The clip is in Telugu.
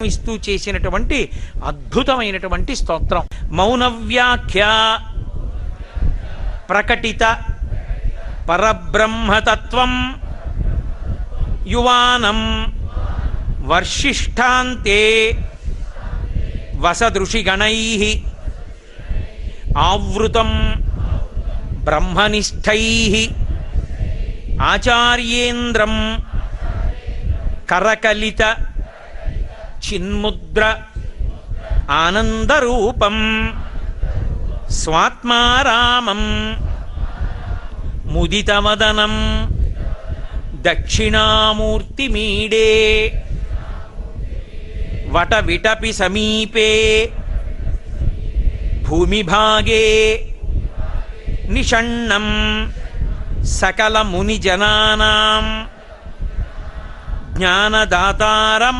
ఇస్తూ చేసినటువంటి అద్భుతమైనటువంటి స్తోత్రం. మౌన వ్యాఖ్య ప్రకటిత పరబ్రహ్మతత్వం యువానం వర్షిష్ఠాంతే వసదృషిగణైః ఆవృతం బ్రహ్మనిష్టైః ఆచార్యేంద్రం కరకలిత చిన్ముద్ర ఆనందరూపం స్వాత్మారామం ముదితవదనం దక్షిణామూర్తిమీడే వటవిటపి సమీపే భూమిభాగే నిషణ్ణం సకలమునిజనానాం జ్ఞానదాతారం